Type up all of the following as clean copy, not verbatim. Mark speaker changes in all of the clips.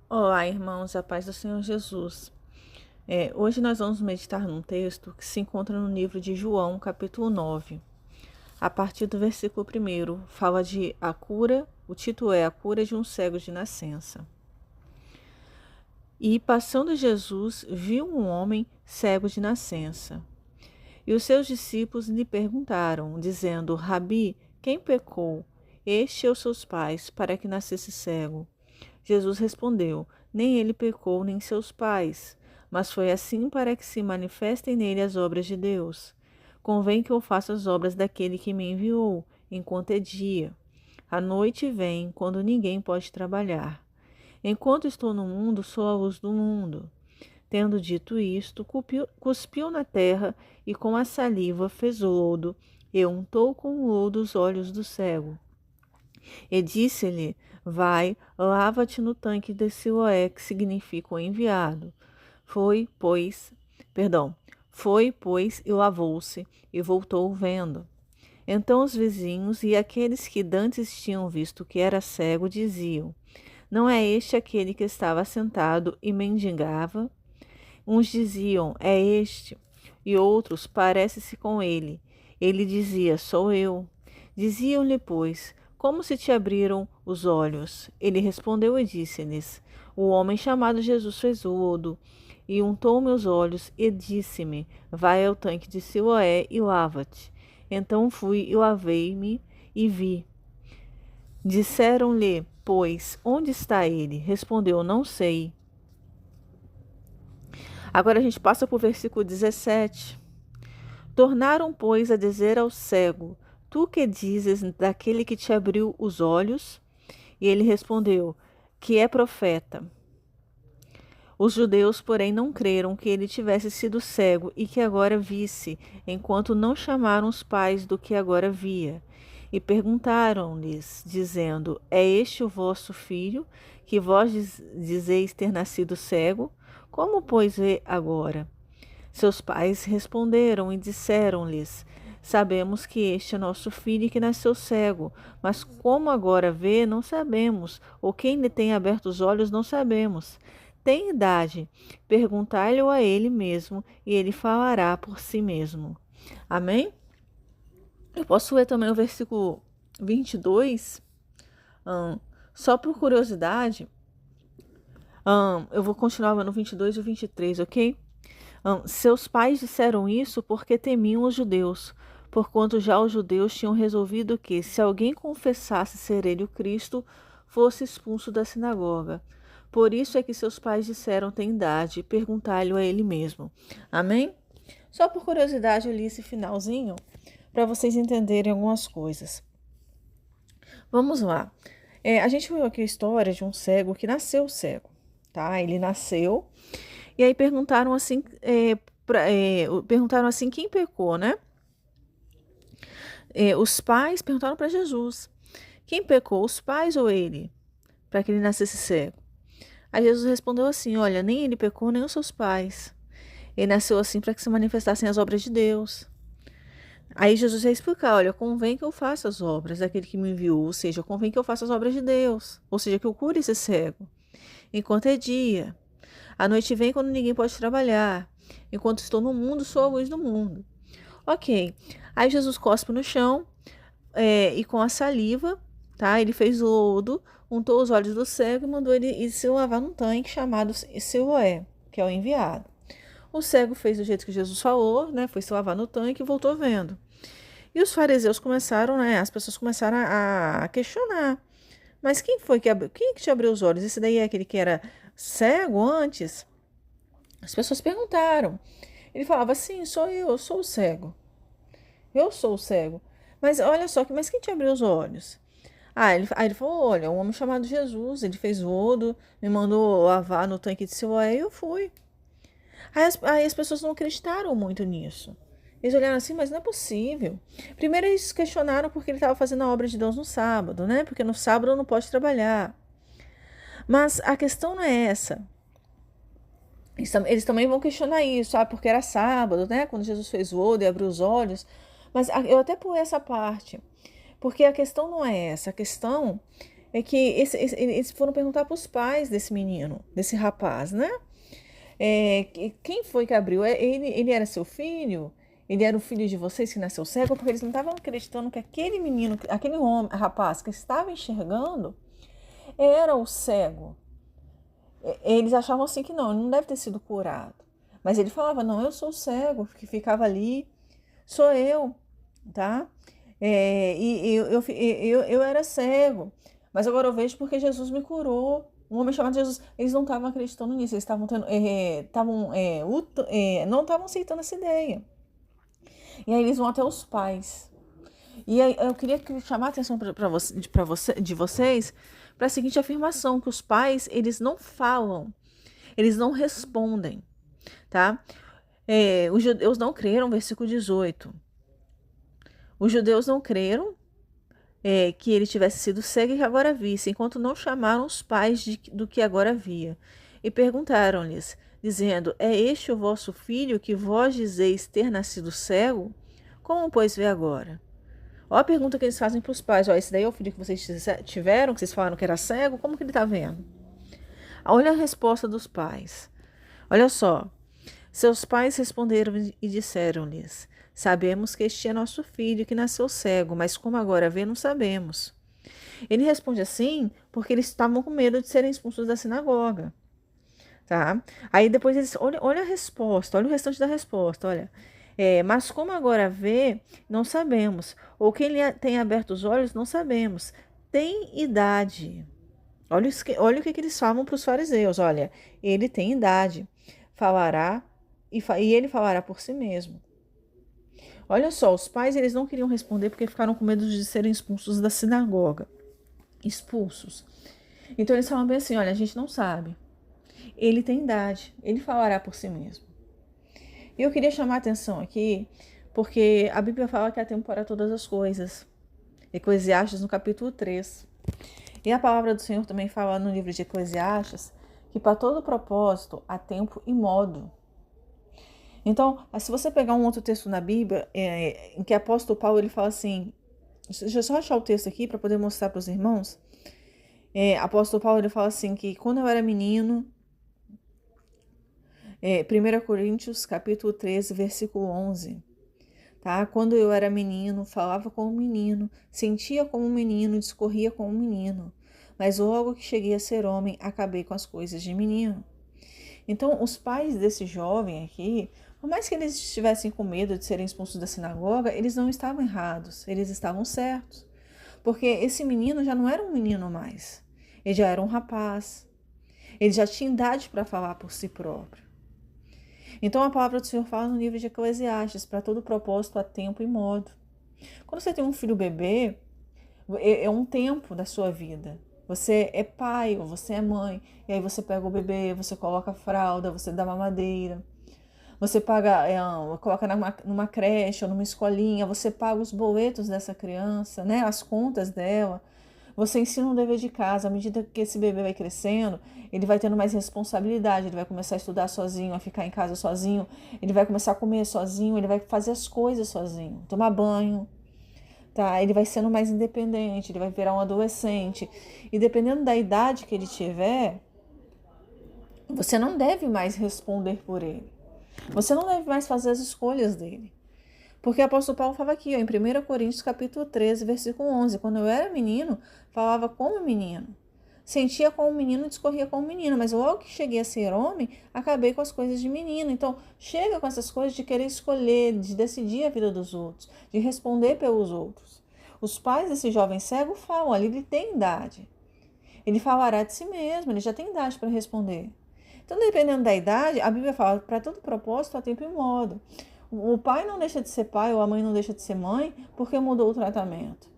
Speaker 1: Olá, irmãos, a paz do Senhor Jesus. Hoje nós vamos meditar num texto que se encontra no livro de João, capítulo 9. A partir do versículo 1, fala de a cura, o título é A Cura de um Cego de Nascença. E passando Jesus, viu um homem cego de nascença. E os seus discípulos lhe perguntaram, dizendo: Rabi, quem pecou, este ou seus pais, para que nascesse cego? Jesus respondeu: Nem ele pecou, nem seus pais, mas foi assim para que se manifestem nele as obras de Deus. Convém que eu faça as obras daquele que me enviou, enquanto é dia. A noite vem, quando ninguém pode trabalhar. Enquanto estou no mundo, sou a luz do mundo. Tendo dito isto, cuspiu na terra e com a saliva fez lodo, e untou com o lodo os olhos do cego. E disse-lhe: Vai, lava-te no tanque de Siloé, que significa o enviado. Foi, pois, perdão, foi, pois, e lavou-se, e voltou vendo. Então os vizinhos e aqueles que dantes tinham visto que era cego diziam: Não é este aquele que estava sentado e mendigava? Uns diziam: É este, e outros: Parece-se com ele. Ele dizia: Sou eu. Diziam-lhe, pois: Como se te abriram os olhos? Ele respondeu e disse-lhes: O homem chamado Jesus fez lodo e untou meus olhos e disse-me: Vai ao tanque de Siloé e lava-te. Então fui e lavei-me e vi. Disseram-lhe, pois, onde está ele? Respondeu: Não sei. Agora a gente passa para o versículo 17. Tornaram, pois, a dizer ao cego: Tu que dizes daquele que te abriu os olhos? E ele respondeu: Que é profeta. Os judeus, porém, não creram que ele tivesse sido cego e que agora visse, enquanto não chamaram os pais do que agora via. E perguntaram-lhes, dizendo: É este o vosso filho, que vós dizeis ter nascido cego? Como, pois, vê agora? Seus pais responderam e disseram-lhes: Sabemos que este é nosso filho que nasceu cego, mas como agora vê, não sabemos, ou quem lhe tem aberto os olhos, não sabemos. Tem idade, perguntai-lhe a ele mesmo, e ele falará por si mesmo. Amém? Eu posso ler também o versículo 22, só por curiosidade. Eu vou continuar no 22 e 23, ok? Seus pais disseram isso porque temiam os judeus, porquanto já os judeus tinham resolvido que, se alguém confessasse ser ele o Cristo, fosse expulso da sinagoga. Por isso é que seus pais disseram: Tem idade, perguntai-lhe a ele mesmo. Amém? Só por curiosidade eu li esse finalzinho para vocês entenderem algumas coisas. Vamos lá. A gente viu aqui a história de um cego que nasceu cego, tá? Ele nasceu e aí perguntaram assim, perguntaram assim quem pecou, né? Os pais perguntaram para Jesus: Quem pecou, os pais ou ele, para que ele nascesse cego? Aí Jesus respondeu assim: Olha, nem ele pecou, nem os seus pais. Ele nasceu assim para que se manifestassem as obras de Deus. Aí Jesus vai explicar: Olha, convém que eu faça as obras daquele que me enviou, ou seja, convém que eu faça as obras de Deus, ou seja, que eu cure esse cego, enquanto é dia. A noite vem quando ninguém pode trabalhar. Enquanto estou no mundo, sou a luz do mundo. Ok. Aí Jesus cospe no chão e com a saliva, tá? Ele fez lodo, untou os olhos do cego e mandou ele ir se lavar num tanque chamado Siloé, que é o enviado. O cego fez do jeito que Jesus falou, né? Foi se lavar no tanque e voltou vendo. E os fariseus começaram, né? As pessoas começaram a questionar. Mas quem foi que abriu? Quem que te abriu os olhos? Esse daí é aquele que era cego antes? As pessoas perguntaram. Ele falava assim: sou eu sou o cego. Eu sou o cego. Mas olha só, mas quem te abriu os olhos? Aí ele falou: olha, um homem chamado Jesus, ele fez lodo, me mandou lavar no tanque de Siloé e eu fui. Aí as pessoas não acreditaram muito nisso. Eles olharam assim, mas não é possível. Primeiro eles questionaram porque ele estava fazendo a obra de Deus no sábado, né? Porque no sábado não pode trabalhar. Mas a questão não é essa. Eles também vão questionar isso, sabe? Porque era sábado, né? Quando Jesus fez o lodo e abriu os olhos. Mas eu até pulei essa parte. Porque a questão não é essa. A questão é que eles foram perguntar para os pais desse menino, desse rapaz, né? Quem foi que abriu? Ele era seu filho? Ele era o filho de vocês que nasceu cego? Porque eles não estavam acreditando que aquele menino, aquele homem, rapaz que estava enxergando, era o cego. Eles achavam assim que não deve ter sido curado. Mas ele falava, não, eu sou o cego, que ficava ali, sou eu, tá? E eu era cego, mas agora eu vejo porque Jesus me curou. Um homem chamado Jesus, eles não estavam acreditando nisso, eles estavam tendo, não estavam aceitando essa ideia. E aí eles vão até os pais. E aí eu queria chamar a atenção de vocês para a seguinte afirmação, que os pais, eles não falam, eles não respondem, tá? Os judeus não creram, versículo 18. Os judeus não creram que ele tivesse sido cego e que agora visse, enquanto não chamaram os pais do que agora via. E perguntaram-lhes, dizendo, é este o vosso filho que vós dizeis ter nascido cego? Como, pois, vê agora? Olha a pergunta que eles fazem para os pais. Esse daí é o filho que vocês tiveram, que vocês falaram que era cego? Como que ele está vendo? Olha a resposta dos pais. Olha só. Seus pais responderam e disseram-lhes, sabemos que este é nosso filho que nasceu cego, mas como agora vê, não sabemos. Ele responde assim porque eles estavam com medo de serem expulsos da sinagoga. Tá? Aí depois eles, olha a resposta, olha o restante da resposta, olha. Mas como agora vê, não sabemos. Ou quem lhe tem aberto os olhos, não sabemos. Tem idade. Olha o que eles falam para os fariseus. Olha, ele tem idade. Falará e ele falará por si mesmo. Olha só, os pais eles não queriam responder porque ficaram com medo de serem expulsos da sinagoga. Expulsos. Então eles falam bem assim, olha, a gente não sabe. Ele tem idade, ele falará por si mesmo. E eu queria chamar a atenção aqui, porque a Bíblia fala que há tempo para todas as coisas. Eclesiastes no capítulo 3. E a palavra do Senhor também fala no livro de Eclesiastes que para todo propósito há tempo e modo. Então, se você pegar um outro texto na Bíblia, em que o apóstolo Paulo ele fala assim, deixa eu só achar o texto aqui para poder mostrar para os irmãos. Apóstolo Paulo ele fala assim que quando eu era menino, 1 Coríntios capítulo 13, versículo 11, tá? Quando eu era menino, falava como menino, sentia como menino, discorria como menino, mas logo que cheguei a ser homem, acabei com as coisas de menino. Então, os pais desse jovem aqui, por mais que eles estivessem com medo de serem expulsos da sinagoga, eles não estavam errados, eles estavam certos. Porque esse menino já não era um menino mais, ele já era um rapaz, ele já tinha idade para falar por si próprio. Então, a palavra do Senhor fala no livro de Eclesiastes, para todo propósito há tempo e modo. Quando você tem um filho bebê, é um tempo da sua vida. Você é pai ou você é mãe, e aí você pega o bebê, você coloca a fralda, você dá mamadeira, você paga, coloca numa creche ou numa escolinha, você paga os boletos dessa criança, né, as contas dela, você ensina um dever de casa. À medida que esse bebê vai crescendo, ele vai tendo mais responsabilidade, ele vai começar a estudar sozinho, a ficar em casa sozinho, ele vai começar a comer sozinho, ele vai fazer as coisas sozinho, tomar banho, tá? Ele vai sendo mais independente, ele vai virar um adolescente. E dependendo da idade que ele tiver, você não deve mais responder por ele. Você não deve mais fazer as escolhas dele. Porque o apóstolo Paulo fala aqui, ó, em 1 Coríntios capítulo 13, versículo 11, quando eu era menino, falava como menino. Sentia como menino, discorria como menino, mas logo que cheguei a ser homem, acabei com as coisas de menino. Então, chega com essas coisas de querer escolher, de decidir a vida dos outros, de responder pelos outros. Os pais desse jovem cego falam, olha, ele tem idade. Ele falará de si mesmo, ele já tem idade para responder. Então, dependendo da idade, a Bíblia fala, para todo propósito há tempo e modo. O pai não deixa de ser pai ou a mãe não deixa de ser mãe porque mudou o tratamento.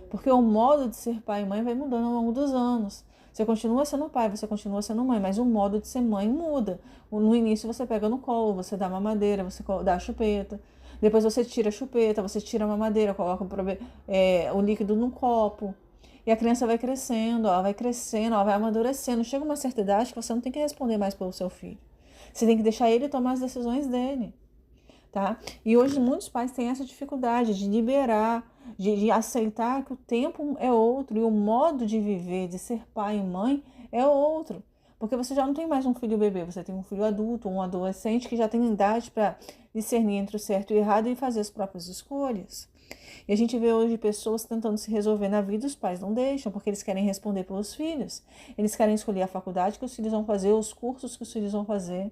Speaker 1: Porque o modo de ser pai e mãe vai mudando ao longo dos anos. Você continua sendo pai, você continua sendo mãe, mas o modo de ser mãe muda. No início você pega no colo, você dá mamadeira, você dá a chupeta. Depois você tira a chupeta, você tira a mamadeira, coloca o líquido no copo. E a criança vai crescendo, ela vai amadurecendo. Chega uma certa idade que você não tem que responder mais pelo seu filho. Você tem que deixar ele tomar as decisões dele. Tá? E hoje muitos pais têm essa dificuldade de liberar de aceitar que o tempo é outro e o modo de viver, de ser pai e mãe é outro. Porque você já não tem mais um filho bebê, você tem um filho adulto, um adolescente que já tem idade para discernir entre o certo e o errado e fazer as próprias escolhas. E a gente vê hoje pessoas tentando se resolver na vida e os pais não deixam, porque eles querem responder pelos filhos. Eles querem escolher a faculdade que os filhos vão fazer, os cursos que os filhos vão fazer,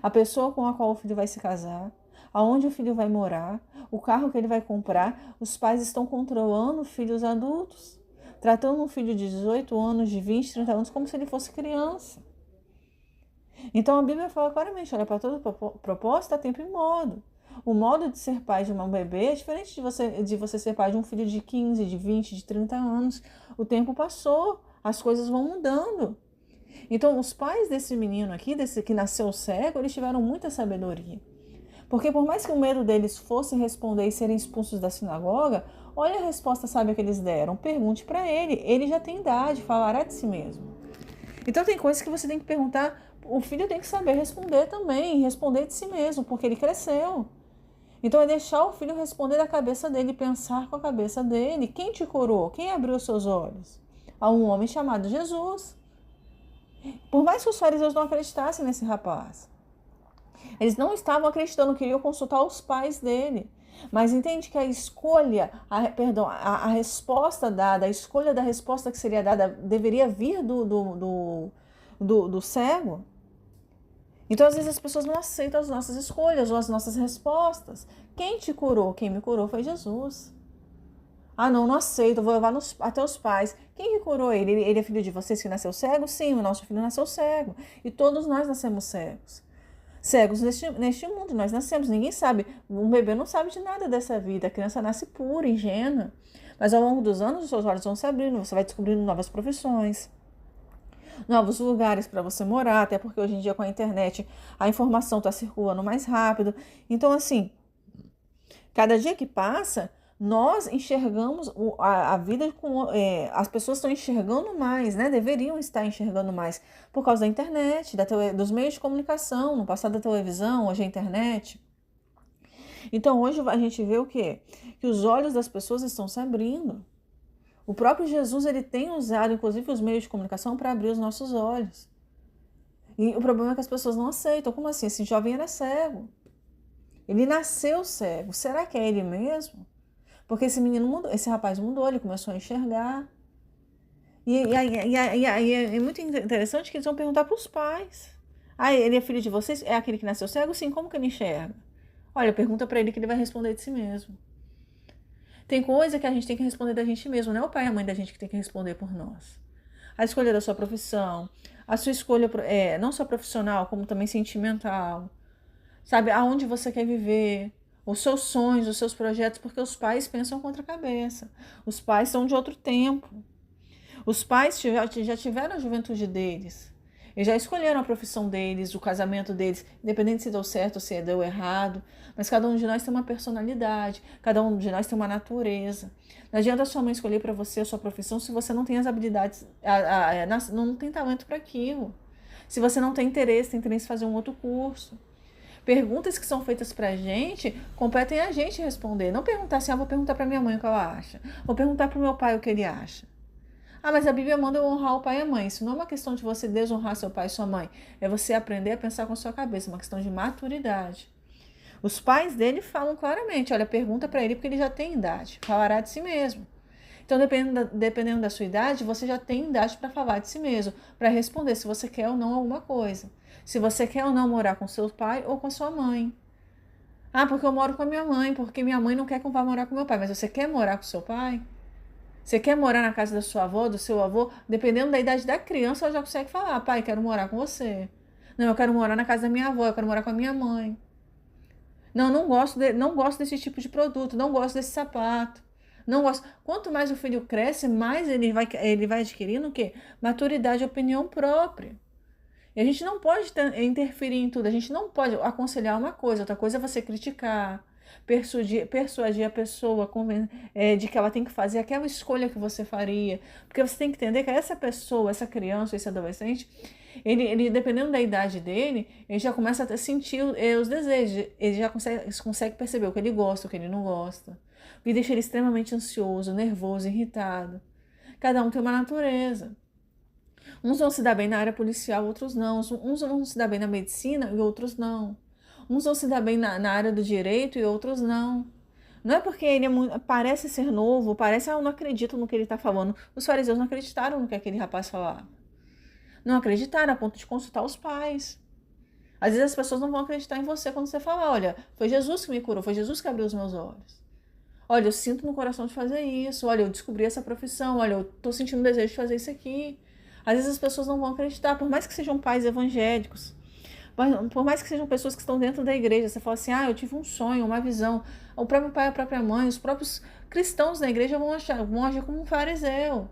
Speaker 1: a pessoa com a qual o filho vai se casar, aonde o filho vai morar, o carro que ele vai comprar. Os pais estão controlando filhos adultos, tratando um filho de 18 anos, de 20, 30 anos, como se ele fosse criança. Então a Bíblia fala claramente, olha, para toda proposta há tempo e modo. O modo de ser pai de uma bebê é diferente de você ser pai de um filho de 15, de 20, de 30 anos. O tempo passou, as coisas vão mudando. Então os pais desse menino aqui, desse que nasceu cego, eles tiveram muita sabedoria. Porque por mais que o medo deles fosse responder e serem expulsos da sinagoga, olha a resposta sábia que eles deram. Pergunte para ele, ele já tem idade, falará de si mesmo. Então tem coisas que você tem que perguntar, o filho tem que saber responder também, responder de si mesmo, porque ele cresceu. Então é deixar o filho responder da cabeça dele, pensar com a cabeça dele. Quem te curou? Quem abriu os seus olhos? Há um homem chamado Jesus. Por mais que os fariseus não acreditassem nesse rapaz, eles não estavam acreditando, queriam consultar os pais dele. Mas entende que a escolha, a resposta dada, a escolha da resposta que seria dada deveria vir do cego? Então, às vezes, as pessoas não aceitam as nossas escolhas ou as nossas respostas. Quem te curou? Quem me curou foi Jesus. Ah, não aceito, vou levar até os pais. Quem que curou ele? Ele é filho de vocês que nasceu cego? Sim, o nosso filho nasceu cego. E todos nós nascemos cegos. Cegos neste mundo, nós nascemos, ninguém sabe, um bebê não sabe de nada dessa vida, a criança nasce pura, ingênua, mas ao longo dos anos os seus olhos vão se abrindo, você vai descobrindo novas profissões, novos lugares para você morar, até porque hoje em dia com a internet a informação está circulando mais rápido, então assim, cada dia que passa, nós enxergamos a vida com. As pessoas estão enxergando mais, né? Deveriam estar enxergando mais por causa da internet, dos meios de comunicação, no passado da televisão, hoje a internet. Então hoje a gente vê o quê? Que os olhos das pessoas estão se abrindo. O próprio Jesus ele tem usado, inclusive, os meios de comunicação para abrir os nossos olhos. E o problema é que as pessoas não aceitam. Como assim? Esse jovem era cego. Ele nasceu cego. Será que é ele mesmo? Porque esse menino mudou, esse rapaz mudou, ele começou a enxergar. E aí é muito interessante que eles vão perguntar para os pais. Ah, ele é filho de vocês? É aquele que nasceu cego? Sim, como que ele enxerga? Olha, pergunta para ele que ele vai responder de si mesmo. Tem coisa que a gente tem que responder da gente mesmo, não é o pai e a mãe da gente que tem que responder por nós. A escolha da sua profissão, a sua escolha, não só profissional, como também sentimental. Sabe, aonde você quer viver, os seus sonhos, os seus projetos, porque os pais pensam contra a cabeça. Os pais são de outro tempo. Os pais já tiveram a juventude deles. Eles já escolheram a profissão deles, o casamento deles, independente se deu certo ou se deu errado. Mas cada um de nós tem uma personalidade, cada um de nós tem uma natureza. Não adianta a sua mãe escolher para você a sua profissão se você não tem as habilidades, não tem talento para aquilo. Se você não tem interesse em fazer um outro curso. Perguntas que são feitas pra gente, competem a gente responder. Não perguntar assim, vou perguntar pra minha mãe o que ela acha. Vou perguntar pro meu pai o que ele acha. Ah, mas a Bíblia manda eu honrar o pai e a mãe. Isso não é uma questão de você desonrar seu pai e sua mãe. É você aprender a pensar com a sua cabeça. É uma questão de maturidade. Os pais dele falam claramente, olha, pergunta pra ele porque ele já tem idade. Falará de si mesmo. Então, dependendo da sua idade, você já tem idade para falar de si mesmo. Para responder se você quer ou não alguma coisa. Se você quer ou não morar com seu pai ou com sua mãe. Ah, porque eu moro com a minha mãe, porque minha mãe não quer que eu vá morar com meu pai. Mas você quer morar com seu pai? Você quer morar na casa da sua avó, do seu avô? Dependendo da idade da criança, ela já consegue falar, pai, quero morar com você. Não, eu quero morar na casa da minha avó, eu quero morar com a minha mãe. Não, não gosto desse tipo de produto, não gosto desse sapato. Não gosto. Quanto mais o filho cresce, mais ele vai adquirindo o quê? Maturidade e opinião própria. E a gente não pode interferir em tudo, a gente não pode aconselhar uma coisa, outra coisa é você criticar, persuadir a pessoa de que ela tem que fazer aquela escolha que você faria. Porque você tem que entender que essa pessoa, essa criança, esse adolescente, ele dependendo da idade dele, ele já começa a sentir os desejos, ele já consegue perceber o que ele gosta, o que ele não gosta. o que deixa ele extremamente ansioso, nervoso, irritado. Cada um tem uma natureza. Uns vão se dar bem na área policial, outros não. Uns vão se dar bem na medicina e outros não. Uns vão se dar bem na área do direito e outros não. Não é porque ele parece ser novo, parece, eu não acredito no que ele está falando. Os fariseus não acreditaram no que aquele rapaz falava. Não acreditaram a ponto de consultar os pais. Às vezes as pessoas não vão acreditar em você quando você falar, olha, foi Jesus que me curou, foi Jesus que abriu os meus olhos. Olha, eu sinto no coração de fazer isso, olha, eu descobri essa profissão, olha, eu estou sentindo o desejo de fazer isso aqui. Às vezes as pessoas não vão acreditar, por mais que sejam pais evangélicos, por mais que sejam pessoas que estão dentro da igreja. Você fala assim, eu tive um sonho, uma visão. O próprio pai, a própria mãe, os próprios cristãos da igreja vão agir como um fariseu.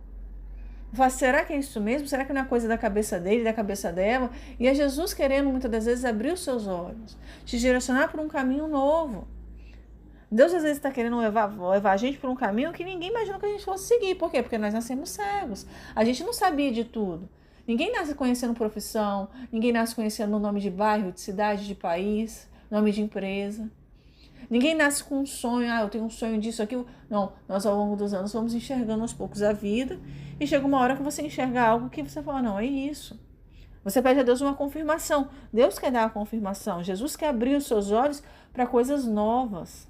Speaker 1: Fala, será que é isso mesmo? Será que não é coisa da cabeça dele, da cabeça dela? E é Jesus querendo, muitas das vezes, abrir os seus olhos, te direcionar por um caminho novo. Deus, às vezes, está querendo levar a gente por um caminho que ninguém imaginou que a gente fosse seguir. Por quê? Porque nós nascemos cegos. A gente não sabia de tudo. Ninguém nasce conhecendo profissão, ninguém nasce conhecendo o nome de bairro, de cidade, de país, nome de empresa. Ninguém nasce com um sonho, eu tenho um sonho disso, aquilo. Não, nós ao longo dos anos vamos enxergando aos poucos a vida e chega uma hora que você enxerga algo que você fala, não, é isso. Você pede a Deus uma confirmação. Deus quer dar a confirmação. Jesus quer abrir os seus olhos para coisas novas,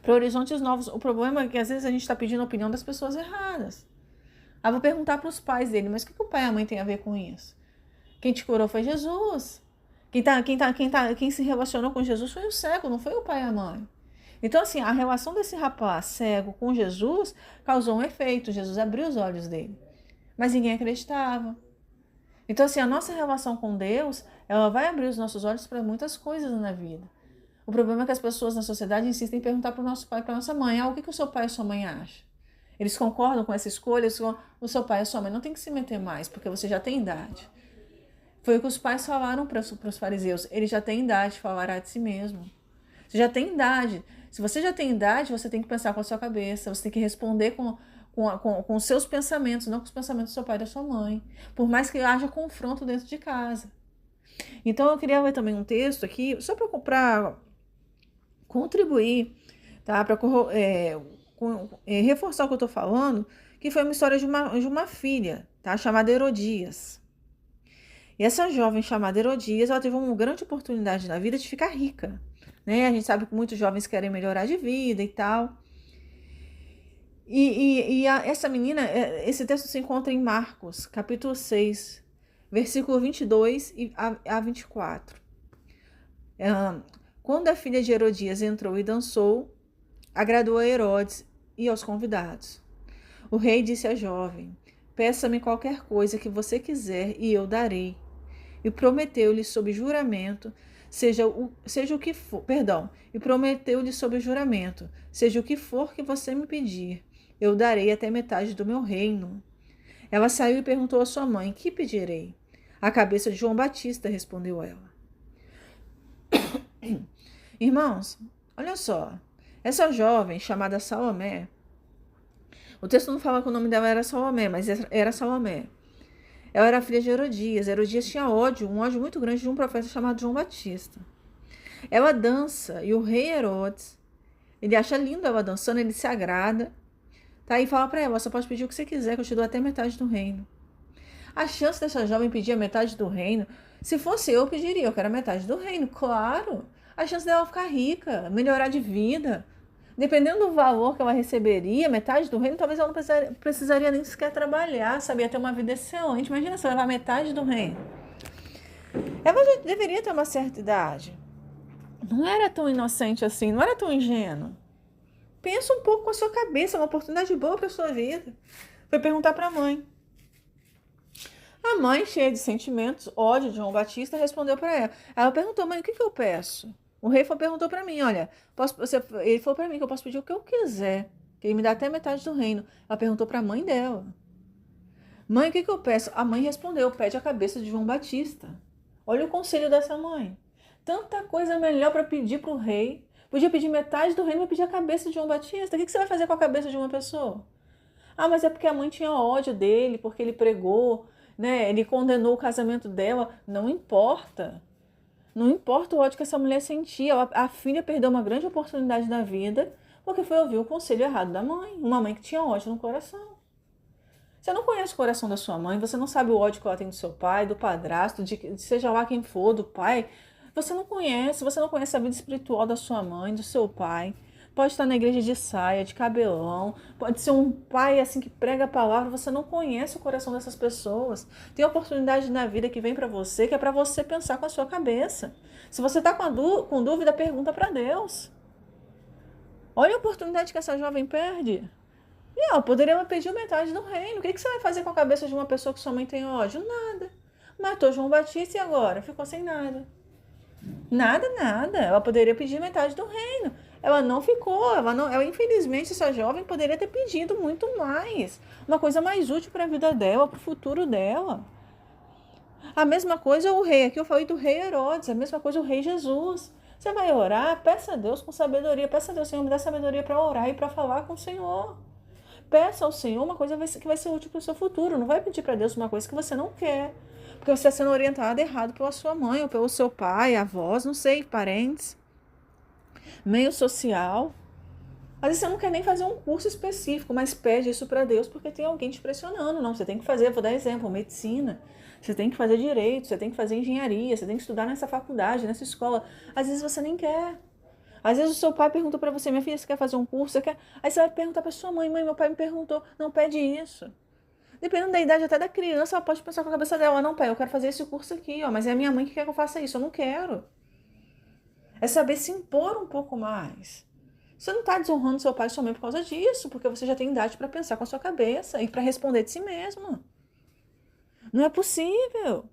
Speaker 1: para horizontes novos. O problema é que às vezes a gente está pedindo a opinião das pessoas erradas. Vou perguntar para os pais dele, mas o que o pai e a mãe têm a ver com isso? Quem te curou foi Jesus. Quem se relacionou com Jesus foi o cego, não foi o pai e a mãe. Então, assim, a relação desse rapaz cego com Jesus causou um efeito. Jesus abriu os olhos dele, mas ninguém acreditava. Então, assim, a nossa relação com Deus, ela vai abrir os nossos olhos para muitas coisas na vida. O problema é que as pessoas na sociedade insistem em perguntar para o nosso pai e para a nossa mãe, o que o seu pai e a sua mãe acham? Eles concordam com essa escolha, o seu pai e a sua mãe não tem que se meter mais, porque você já tem idade. Foi o que os pais falaram para os fariseus, ele já tem idade, falará de si mesmo. Você já tem idade. Se você já tem idade, você tem que pensar com a sua cabeça, você tem que responder com os seus pensamentos, não com os pensamentos do seu pai e da sua mãe. Por mais que haja confronto dentro de casa. Então eu queria ler também um texto aqui, só para contribuir, tá? Para reforçar o que eu estou falando, que foi uma história de uma filha, tá? Chamada Herodias. E essa jovem chamada Herodias, ela teve uma grande oportunidade na vida de ficar rica, né? A gente sabe que muitos jovens querem melhorar de vida e tal. Essa menina, esse texto se encontra em Marcos, capítulo 6, versículo 22 a 24. Quando a filha de Herodias entrou e dançou, agradou a Herodes e aos convidados. O rei disse à jovem, peça-me qualquer coisa que você quiser e eu darei. E prometeu-lhe sob juramento, seja o que for, e prometeu-lhe sob juramento, seja o que for que você me pedir, eu darei até metade do meu reino. Ela saiu e perguntou à sua mãe, que pedirei? A cabeça de João Batista, respondeu ela. Irmãos, olha só, essa jovem chamada Salomé, o texto não fala que o nome dela era Salomé, mas era Salomé. Ela era filha de Herodias. Herodias tinha um ódio muito grande de um profeta chamado João Batista. Ela dança e o rei Herodes, ele acha lindo ela dançando, ele se agrada, tá? E fala para ela, você pode pedir o que você quiser, que eu te dou até metade do reino. A chance dessa jovem pedir a metade do reino, se fosse eu pediria, eu quero a metade do reino, claro. A chance dela ficar rica, melhorar de vida, dependendo do valor que ela receberia, metade do reino, talvez ela não precisaria nem sequer trabalhar, sabia ter uma vida excelente. Imagina se ela levar metade do reino. Ela já deveria ter uma certa idade. Não era tão inocente assim, não era tão ingênua. Pensa um pouco com a sua cabeça, uma oportunidade boa para a sua vida. Foi perguntar para a mãe. A mãe, cheia de sentimentos, ódio de João Batista, respondeu para ela. Ela perguntou, mãe, o que eu peço? O rei perguntou para mim, olha, ele falou para mim que eu posso pedir o que eu quiser, que ele me dá até metade do reino. Ela perguntou para a mãe dela. Mãe, o que eu peço? A mãe respondeu, pede a cabeça de João Batista. Olha o conselho dessa mãe. Tanta coisa melhor para pedir para o rei. Podia pedir metade do reino, mas pedir a cabeça de João Batista. O que você vai fazer com a cabeça de uma pessoa? Mas é porque a mãe tinha ódio dele, porque ele pregou, né? Ele condenou o casamento dela. Não importa. Não importa o ódio que essa mulher sentia. A filha perdeu uma grande oportunidade na vida Porque foi ouvir o conselho errado da mãe, uma mãe que tinha ódio no coração. Você não conhece o coração da sua mãe, você não sabe o ódio que ela tem do seu pai, do padrasto, de seja lá quem for, do pai. Você não conhece a vida espiritual da sua mãe, do seu pai. Pode estar na igreja de saia, de cabelão, pode ser um pai assim que prega a palavra, você não conhece o coração dessas pessoas. Tem oportunidade na vida que vem para você, que é para você pensar com a sua cabeça. Se você está com dúvida, pergunta para Deus. Olha a oportunidade que essa jovem perde. E ela poderia pedir metade do reino. O que você vai fazer com a cabeça de uma pessoa que sua mãe tem ódio? Nada. Matou João Batista e agora? Ficou sem nada. Nada, nada. Ela poderia pedir metade do reino. Ela não ficou. Ela infelizmente, essa jovem poderia ter pedido muito mais. Uma coisa mais útil para a vida dela, para o futuro dela. A mesma coisa o rei. Aqui eu falei do rei Herodes. A mesma coisa o rei Jesus. Você vai orar, peça a Deus com sabedoria. Peça a Deus, Senhor, me dá sabedoria para orar e para falar com o Senhor. Peça ao Senhor uma coisa que vai ser útil para o seu futuro. Não vai pedir para Deus uma coisa que você não quer. Porque você está sendo orientado errado pela sua mãe, ou pelo seu pai, avós, não sei, parentes. Meio social. Às vezes você não quer nem fazer um curso específico, mas pede isso para Deus porque tem alguém te pressionando. Não, você tem que fazer, vou dar exemplo, medicina. Você tem que fazer direito, você tem que fazer engenharia, você tem que estudar nessa faculdade, nessa escola. Às vezes você nem quer. Às vezes o seu pai pergunta para você, minha filha, você quer fazer um curso? Você quer? Aí você vai perguntar para sua mãe, meu pai me perguntou. Não, pede isso. Dependendo da idade até da criança, ela pode pensar com a cabeça dela, não, pai, eu quero fazer esse curso aqui, ó, mas é a minha mãe que quer que eu faça isso, eu não quero. É saber se impor um pouco mais. Você não está desonrando seu pai e sua mãe por causa disso, porque você já tem idade para pensar com a sua cabeça e para responder de si mesmo. Não é possível.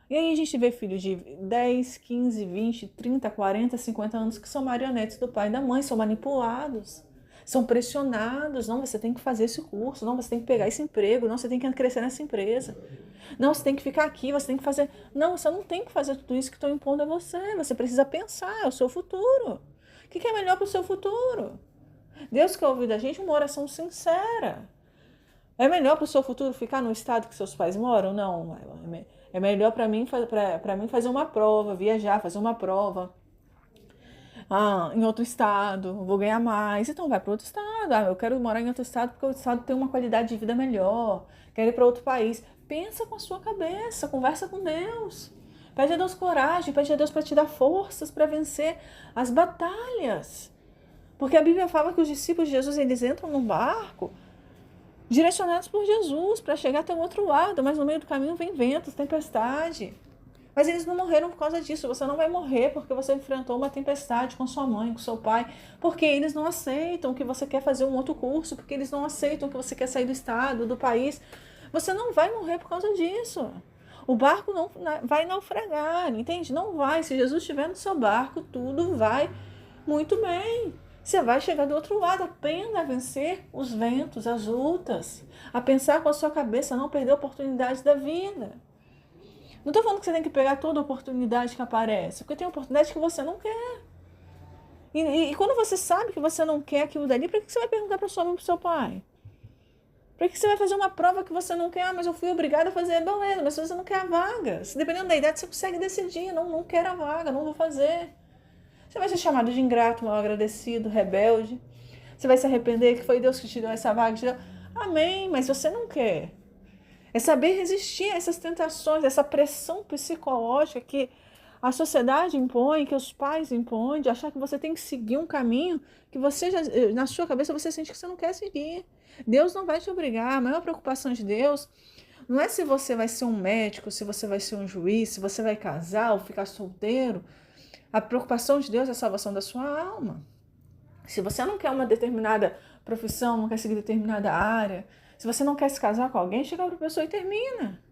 Speaker 1: E aí a gente vê filhos de 10, 15, 20, 30, 40, 50 anos que são marionetes do pai e da mãe, são manipulados, são pressionados. Não, você tem que fazer esse curso, não, você tem que pegar esse emprego, não, você tem que crescer nessa empresa. Não, você tem que ficar aqui, você tem que fazer... Não, você não tem que fazer tudo isso que estão impondo a você. Você precisa pensar, é o seu futuro. O que é melhor para o seu futuro? Deus quer ouvir da gente uma oração sincera. É melhor para o seu futuro ficar no estado que seus pais moram? Não, é melhor para mim fazer uma prova, viajar, fazer uma prova em outro estado, vou ganhar mais. Então vai para outro estado. Eu quero morar em outro estado porque o outro estado tem uma qualidade de vida melhor. Quero ir para outro país. Pensa com a sua cabeça, conversa com Deus. Pede a Deus coragem, pede a Deus para te dar forças para vencer as batalhas. Porque a Bíblia fala que os discípulos de Jesus, eles entram num barco direcionados por Jesus para chegar até o outro lado, mas no meio do caminho vem ventos, tempestade. Mas eles não morreram por causa disso. Você não vai morrer porque você enfrentou uma tempestade com sua mãe, com seu pai, porque eles não aceitam que você quer fazer um outro curso, porque eles não aceitam que você quer sair do estado, do país. Você não vai morrer por causa disso. O barco não vai naufragar, entende? Não vai. Se Jesus estiver no seu barco, tudo vai muito bem. Você vai chegar do outro lado. Aprenda a vencer os ventos, as lutas, a pensar com a sua cabeça, não perder a oportunidade da vida. Não estou falando que você tem que pegar toda a oportunidade que aparece, porque tem oportunidade que você não quer. E quando você sabe que você não quer aquilo dali, para que você vai perguntar para sua mãe e para o seu pai? Para que você vai fazer uma prova que você não quer? Ah, mas eu fui obrigada a fazer. Beleza, mas se você não quer a vaga, se dependendo da idade, você consegue decidir. Não quero a vaga, não vou fazer. Você vai ser chamado de ingrato, mal agradecido, rebelde. Você vai se arrepender que foi Deus que te deu essa vaga. Te deu... Amém, mas você não quer. É saber resistir a essas tentações, essa pressão psicológica que a sociedade impõe, que os pais impõem, de achar que você tem que seguir um caminho que você já, na sua cabeça, você sente que você não quer seguir. Deus não vai te obrigar. A maior preocupação de Deus não é se você vai ser um médico, se você vai ser um juiz, se você vai casar ou ficar solteiro. A preocupação de Deus é a salvação da sua alma. Se você não quer uma determinada profissão, não quer seguir determinada área, se você não quer se casar com alguém, chega para a pessoa e termina.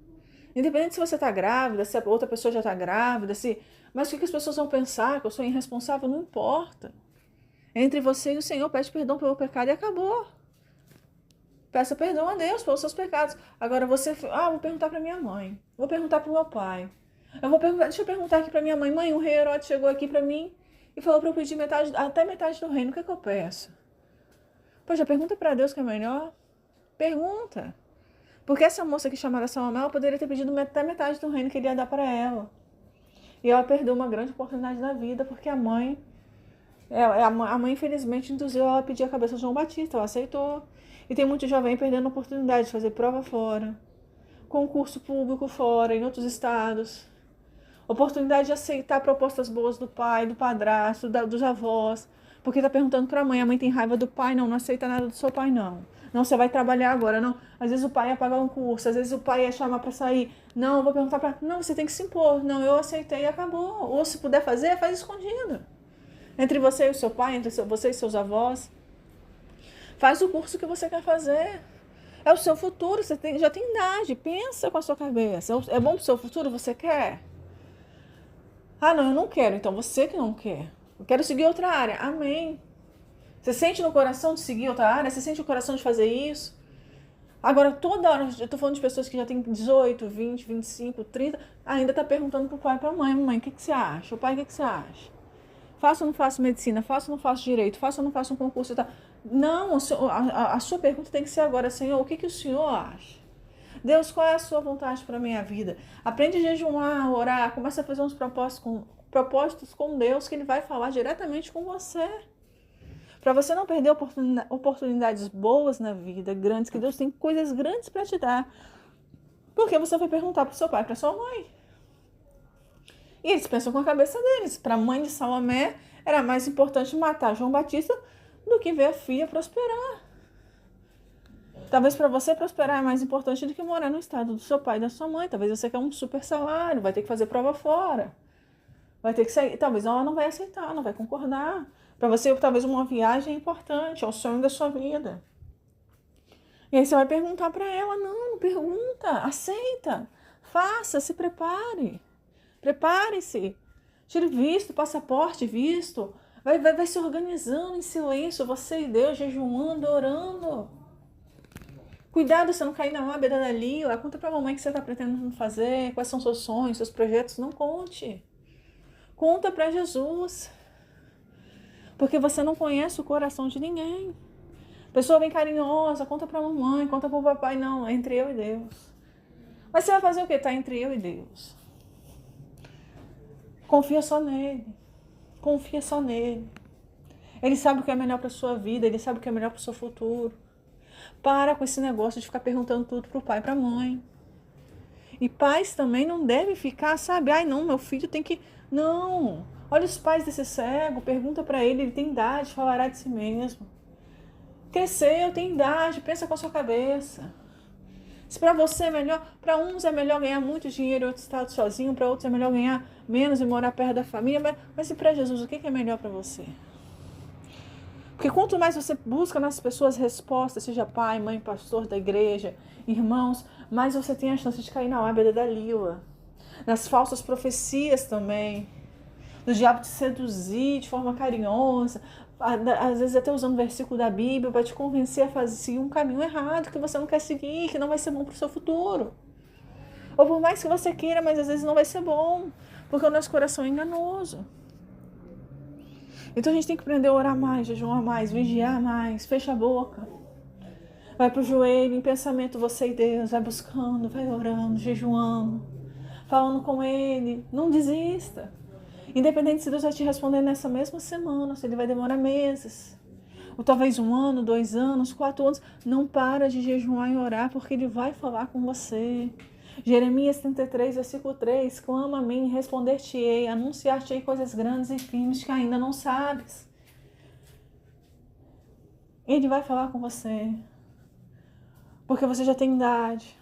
Speaker 1: Independente se você está grávida, se a outra pessoa já está grávida, mas o que as pessoas vão pensar, que eu sou irresponsável, não importa. Entre você e o Senhor, pede perdão pelo pecado e acabou. Peça perdão a Deus pelos seus pecados. Agora você, vou perguntar para minha mãe, vou perguntar para o meu pai. Deixa eu perguntar aqui para minha mãe. Mãe, o rei Herodes chegou aqui para mim e falou para eu pedir até metade do reino. O que é que eu peço? Poxa, pergunta para Deus que é melhor. Pergunta. Porque essa moça aqui chamada Salomé, ela poderia ter pedido até metade do reino que ele ia dar para ela. E ela perdeu uma grande oportunidade na vida porque a mãe A mãe, infelizmente, induziu ela a pedir a cabeça de João Batista, ela aceitou. E tem muito jovem perdendo a oportunidade de fazer prova fora, concurso público fora, em outros estados. Oportunidade de aceitar propostas boas do pai, do padrasto, dos avós. Porque tá perguntando pra mãe, a mãe tem raiva do pai, não aceita nada do seu pai, não. Não, você vai trabalhar agora, não. Às vezes o pai ia pagar um curso, às vezes o pai ia chamar pra sair. Não, eu vou perguntar pra... Não, você tem que se impor. Não, eu aceitei e acabou. Ou se puder fazer, faz escondido. Entre você e o seu pai, entre você e seus avós. Faz o curso que você quer fazer. É o seu futuro, você já tem idade. Pensa com a sua cabeça. É bom pro seu futuro? Você quer? Ah, não, eu não quero. Então você que não quer. Eu quero seguir outra área. Amém. Você sente no coração de seguir outra área? Você sente no coração de fazer isso? Agora, toda hora, eu tô falando de pessoas que já têm 18, 20, 25, 30, ainda tá perguntando pro pai e pra mãe, mãe, o que você acha? O pai, o que você acha? Faço ou não faço medicina? Faço ou não faço direito? Faço ou não faço um concurso e tal? Não, a sua pergunta tem que ser agora, Senhor, o que o Senhor acha? Deus, qual é a sua vontade para a minha vida? Aprende a jejuar, orar, começa a fazer uns propósitos com Deus, que Ele vai falar diretamente com você. Para você não perder oportunidades boas na vida, grandes, que Deus tem coisas grandes para te dar. Porque você vai perguntar para o seu pai, para sua mãe. E eles pensam com a cabeça deles. Para a mãe de Salomé, era mais importante matar João Batista do que ver a filha prosperar. Talvez para você prosperar é mais importante do que morar no estado do seu pai e da sua mãe. Talvez você quer um super salário, vai ter que fazer prova fora. Vai ter que sair. Talvez ela não vai aceitar, não vai concordar. Para você, talvez uma viagem é importante, é o sonho da sua vida. E aí você vai perguntar para ela, não pergunta, aceita, faça, se prepare. Prepare-se. Tire visto, passaporte, visto. Vai se organizando em silêncio, você e Deus, jejuando, orando. Cuidado você não cair na lábia da Lila. Conta pra mamãe o que você tá pretendendo fazer, quais são seus sonhos, seus projetos. Não conte. Conta pra Jesus. Porque você não conhece o coração de ninguém. Pessoa bem carinhosa, conta pra mamãe, conta pro papai. Não, é entre eu e Deus. Mas você vai fazer o quê? Tá entre eu e Deus. Confia só nele. Confia só nele. Ele sabe o que é melhor pra sua vida, ele sabe o que é melhor pro seu futuro. Para com esse negócio de ficar perguntando tudo pro pai e pra mãe. E pais também não devem ficar, sabe? Ai, não, meu filho tem que... Não. Olha os pais desse cego, pergunta pra ele tem idade, falará de si mesmo. Cresceu, tem idade, pensa com a sua cabeça. Se pra você é melhor, pra uns é melhor ganhar muito dinheiro em outro estado sozinho, pra outros é melhor ganhar menos e morar perto da família, mas e pra Jesus, o que é melhor pra você? Porque quanto mais você busca nas pessoas respostas, seja pai, mãe, pastor da igreja, irmãos, mais você tem a chance de cair na lábia da Dalila. Nas falsas profecias também. Do diabo te seduzir de forma carinhosa. Às vezes até usando versículo da Bíblia para te convencer a seguir um caminho errado que você não quer seguir, que não vai ser bom para o seu futuro. Ou por mais que você queira, mas às vezes não vai ser bom. Porque o nosso coração é enganoso. Então a gente tem que aprender a orar mais, jejuar mais, vigiar mais, fecha a boca. Vai pro joelho, em pensamento você e Deus, vai buscando, vai orando, jejuando, falando com Ele. Não desista. Independente se Deus vai te responder nessa mesma semana, se Ele vai demorar meses, ou talvez 1 ano, 2 anos, 4 anos, não para de jejuar e orar, porque Ele vai falar com você. Jeremias 33, versículo 3, clama a mim, responder-te-ei, anunciar-te-ei coisas grandes e firmes que ainda não sabes. Ele vai falar com você, porque você já tem idade,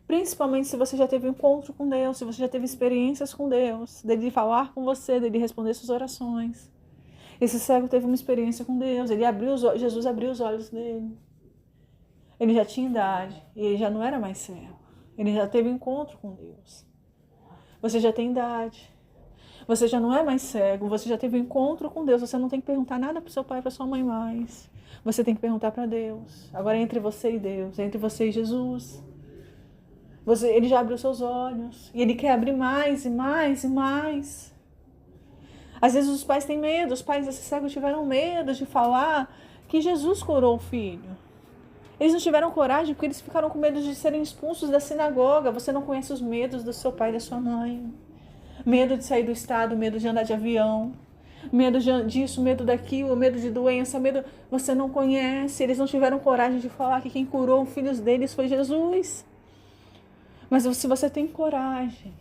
Speaker 1: principalmente se você já teve encontro com Deus, se você já teve experiências com Deus, dele falar com você, dele responder suas orações. Esse cego teve uma experiência com Deus, Jesus abriu os olhos dele. Ele já tinha idade e ele já não era mais cego. Ele já teve encontro com Deus. Você já tem idade. Você já não é mais cego. Você já teve encontro com Deus. Você não tem que perguntar nada para o seu pai e para sua mãe mais. Você tem que perguntar para Deus. Agora é entre você e Deus. É entre você e Jesus. Ele já abriu seus olhos. E Ele quer abrir mais e mais e mais. Às vezes os pais têm medo. Os pais desse cego tiveram medo de falar que Jesus curou o filho. Eles não tiveram coragem porque eles ficaram com medo de serem expulsos da sinagoga. Você não conhece os medos do seu pai e da sua mãe. Medo de sair do estado, medo de andar de avião. Medo disso, medo daquilo, medo de doença, medo... Você não conhece, eles não tiveram coragem de falar que quem curou os filhos deles foi Jesus. Mas se você tem coragem,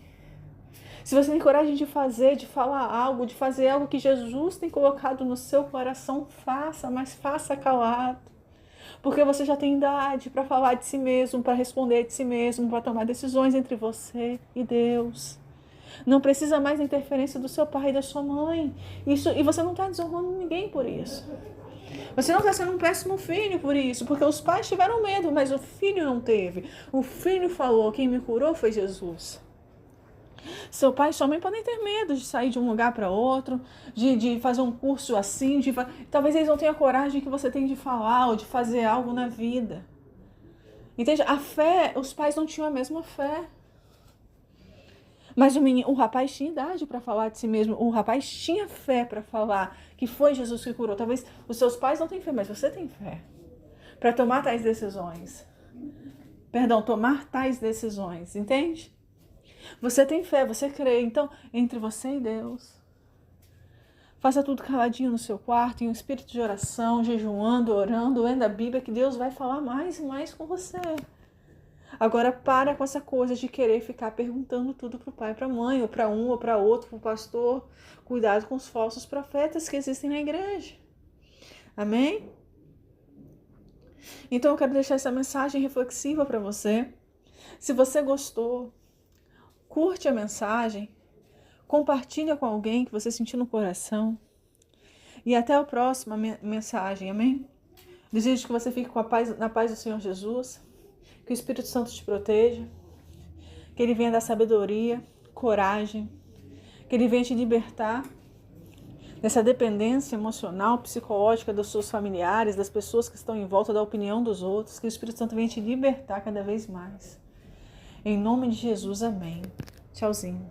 Speaker 1: se você tem coragem de fazer, de falar algo, de fazer algo que Jesus tem colocado no seu coração, faça, mas faça calado. Porque você já tem idade para falar de si mesmo, para responder de si mesmo, para tomar decisões entre você e Deus. Não precisa mais da interferência do seu pai e da sua mãe. E você não está desonrando ninguém por isso. Você não está sendo um péssimo filho por isso, porque os pais tiveram medo, mas o filho não teve. O filho falou, quem me curou foi Jesus. Seu pai e sua mãe podem ter medo de sair de um lugar para outro, de fazer um curso assim, talvez eles não tenham a coragem que você tem de falar ou de fazer algo na vida. Entende? A fé, os pais não tinham a mesma fé. Mas o rapaz tinha idade para falar de si mesmo. O rapaz tinha fé para falar que foi Jesus que curou. Talvez os seus pais não tenham fé, mas você tem fé para tomar tais decisões. Perdão, tomar tais decisões, entende? Você tem fé, você crê. Então, entre você e Deus, faça tudo caladinho no seu quarto, em um espírito de oração, jejuando, orando, lendo a Bíblia, que Deus vai falar mais e mais com você. Agora para com essa coisa de querer ficar perguntando tudo para o pai, para a mãe, ou para um, ou para outro, para o pastor. Cuidado com os falsos profetas que existem na igreja. Amém? Então eu quero deixar essa mensagem reflexiva para você. Se você gostou, curte a mensagem, compartilha com alguém que você sentiu no coração. E até a próxima mensagem, amém? Desejo que você fique com a paz, na paz do Senhor Jesus. Que o Espírito Santo te proteja, que Ele venha dar sabedoria, coragem, que Ele venha te libertar dessa dependência emocional, psicológica dos seus familiares, das pessoas que estão em volta da opinião dos outros, que o Espírito Santo venha te libertar cada vez mais. Em nome de Jesus, amém. Tchauzinho.